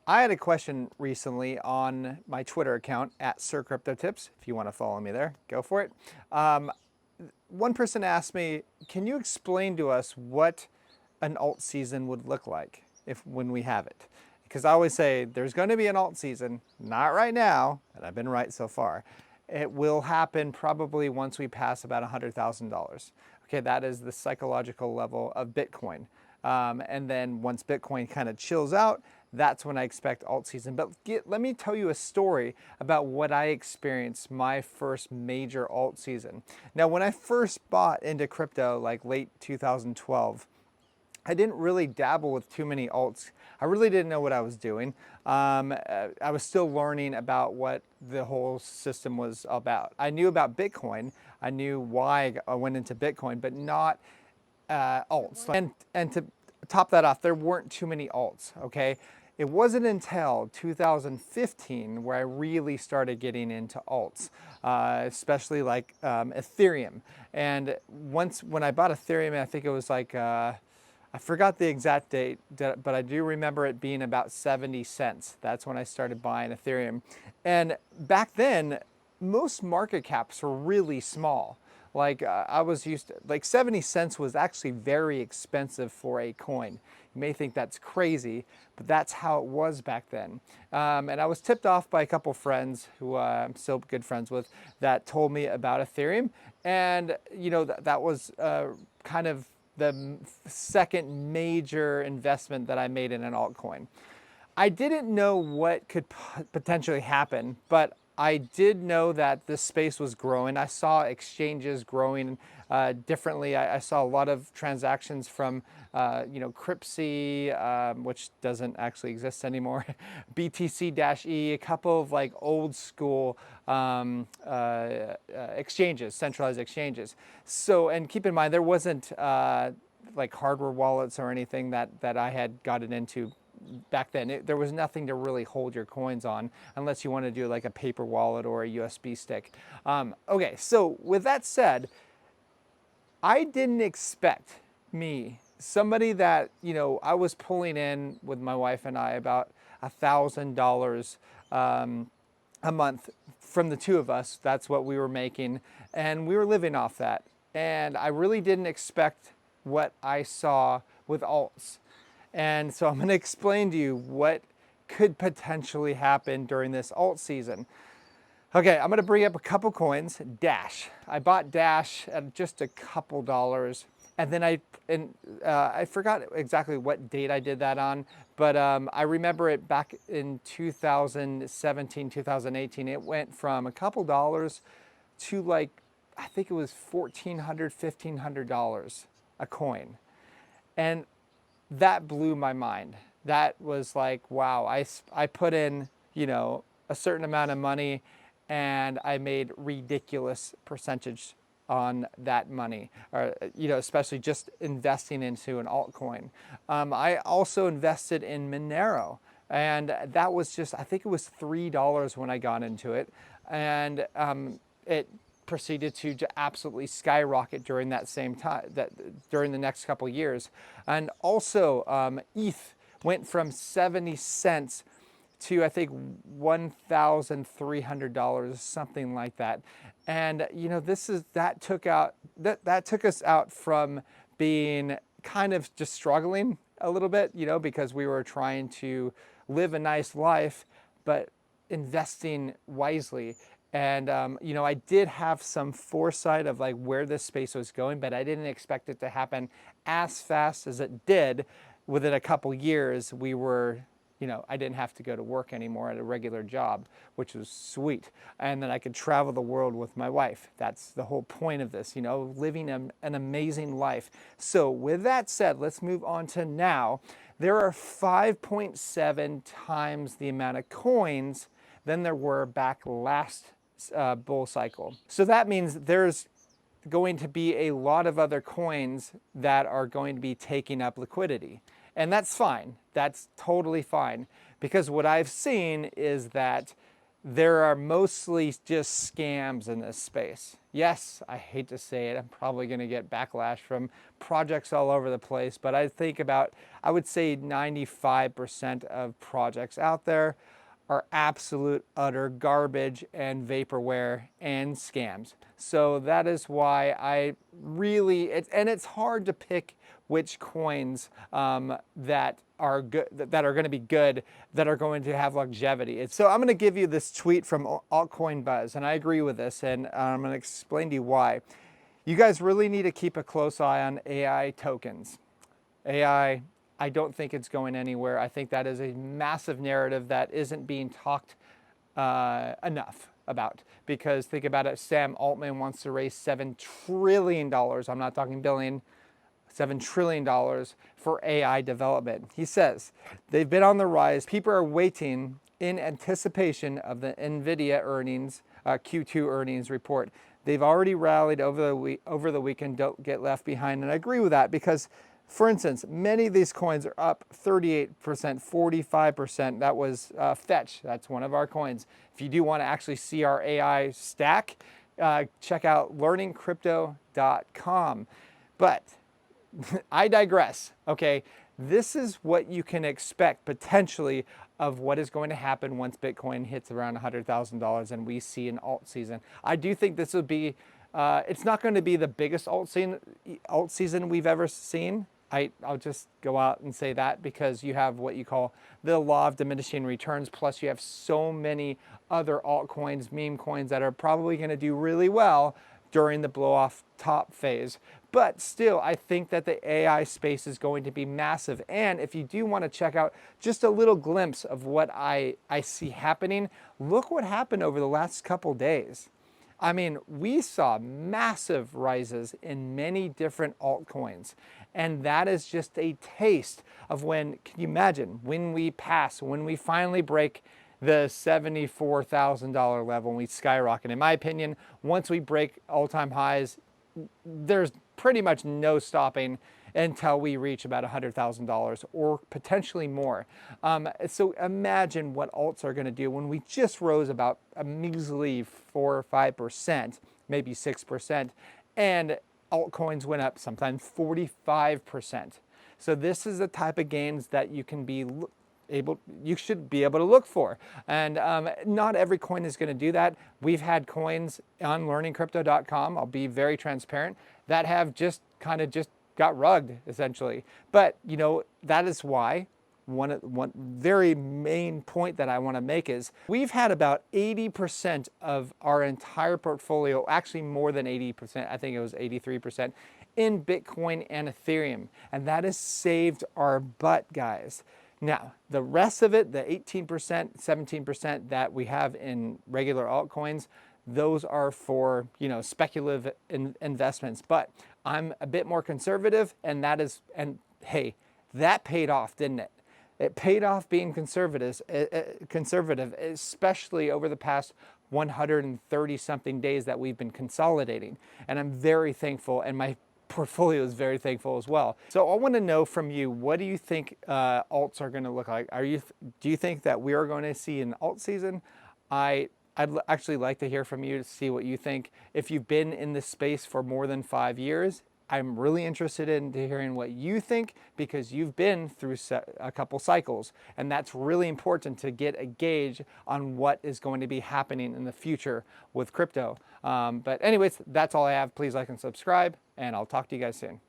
I had a question recently on my Twitter account at SirCryptoTips. If you want to follow me there, go for it. Um, One person asked me, "Can you explain to us what an alt season would look like if when we have it?" Because I always say there's going to be an alt season, not right now, and I've been right so far. It will happen probably once we pass about $100,000. Okay, that is the psychological level of Bitcoin. And then once Bitcoin kind of chills out, that's when I expect alt season. But let me tell you a story about what I experienced my first major alt season. Now, when I first bought into crypto, like late 2012, I didn't really dabble with too many alts. I really didn't know what I was doing. I was still learning about what the whole system was about. I knew about Bitcoin. I knew why I went into Bitcoin, but not alts. And to top that off, there weren't too many alts. Okay, it wasn't until 2015 where I really started getting into alts, especially like Ethereum. And when I bought Ethereum, I think it was like I forgot the exact date, but I do remember it being about 70 cents. That's when I started buying Ethereum. And back then, most market caps were really small. Like I was used to, like 70 cents was actually very expensive for a coin. You may think that's crazy, but that's how it was back then. And I was tipped off by a couple friends who I'm still good friends with that told me about Ethereum. And, you know, that was kind of the second major investment that I made in an altcoin. I didn't know what could potentially happen, but I did know that this space was growing. I saw exchanges growing differently. I saw a lot of transactions from, Cryptsy, which doesn't actually exist anymore, BTC-E, a couple of like old school exchanges, centralized exchanges. So, and keep in mind, there wasn't like hardware wallets or anything that I had gotten into back then. There was nothing to really hold your coins on unless you want to do like a paper wallet or a USB stick. Okay, so with that said, I didn't expect somebody that, I was pulling in with my wife and I about $1,000 a month from the two of us. That's what we were making, and we were living off that. And I really didn't expect what I saw with alts. And so I'm going to explain to you what could potentially happen during this alt season. Okay, I'm going to bring up a couple coins. Dash. I bought Dash at just a couple dollars, and then I forgot exactly what date I did that on, but I remember it back in 2017, 2018. It went from a couple dollars to like, I think it was $1,400, $1,500 a coin. And that blew my mind. That was like, wow, I put in, a certain amount of money and I made ridiculous percentage on that money, or, especially just investing into an altcoin. I also invested in Monero, and that was just, I think it was $3 when I got into it. And it proceeded to absolutely skyrocket during that same time, during the next couple of years. And also ETH went from 70 cents to, I think, $1,300, something like that. And that took us out from being kind of just struggling a little bit, because we were trying to live a nice life, but investing wisely. And I did have some foresight of like where this space was going, but I didn't expect it to happen as fast as it did. Within a couple years, I didn't have to go to work anymore at a regular job, which was sweet. And then I could travel the world with my wife. That's the whole point of this, living an amazing life. So with that said, let's move on to now. There are 5.7 times the amount of coins than there were back last bull cycle. So that means there's going to be a lot of other coins that are going to be taking up liquidity. And that's fine. That's totally fine. Because what I've seen is that there are mostly just scams in this space. Yes, I hate to say it, I'm probably going to get backlash from projects all over the place, but I would say 95% of projects out there are absolute utter garbage and vaporware and scams. So that is why and it's hard to pick which coins that are good, that are going to be good, that are going to have longevity. So I'm going to give you this tweet from Altcoin Buzz, and I agree with this, and I'm going to explain to you why. You guys really need to keep a close eye on AI tokens. AI, I don't think it's going anywhere. I think that is a massive narrative that isn't being talked enough about. Because think about it, Sam Altman wants to raise $7 trillion. I'm not talking billion. $7 trillion for AI development. He says they've been on the rise. People are waiting in anticipation of the NVIDIA earnings, Q2 earnings report. They've already rallied over the weekend. Don't get left behind. And I agree with that because, for instance, many of these coins are up 38%, 45%. That was Fetch. That's one of our coins. If you do want to actually see our AI stack, check out learningcrypto.com. But I digress, okay? This is what you can expect potentially of what is going to happen once Bitcoin hits around $100,000 and we see an alt season. I do think this will be, it's not going to be the biggest alt season we've ever seen. I'll just go out and say that because you have what you call the law of diminishing returns, plus you have so many other altcoins, meme coins that are probably going to do really well during the blow off top phase. But still, I think that the AI space is going to be massive. And if you do want to check out just a little glimpse of what I see happening, look what happened over the last couple days. I mean, we saw massive rises in many different altcoins. And that is just a taste of when, can you imagine, when we finally break the $74,000 level and we skyrocket. In my opinion, once we break all-time highs, there's pretty much no stopping until we reach about $100,000 or potentially more. So imagine what alts are going to do when we just rose about a measly 4 or 5%, maybe 6%, and altcoins went up sometimes 45%. So this is the type of gains that you should be able to look for. And not every coin is going to do that. We've had coins on learningcrypto.com, I'll be very transparent, that have just got rugged essentially. But you know, that is why one very main point that I want to make is we've had about 80% of our entire portfolio, actually more than 80%, I think it was 83%, in Bitcoin and Ethereum. And that has saved our butt, guys. Now, the rest of it, the 18%, 17% that we have in regular altcoins, those are for, you know, speculative investments. But I'm a bit more conservative, and hey, that paid off, didn't it? It paid off being conservative, especially over the past 130 something days that we've been consolidating. And I'm very thankful, and my portfolio is very thankful as well. So I want to know from you, what do you think alts are going to look like? Do you think that we are going to see an alt season? I'd actually like to hear from you to see what you think. If you've been in this space for more than 5 years, I'm really interested in hearing what you think because you've been through a couple cycles, and that's really important to get a gauge on what is going to be happening in the future with crypto. But anyways, that's all I have. Please like and subscribe, and I'll talk to you guys soon.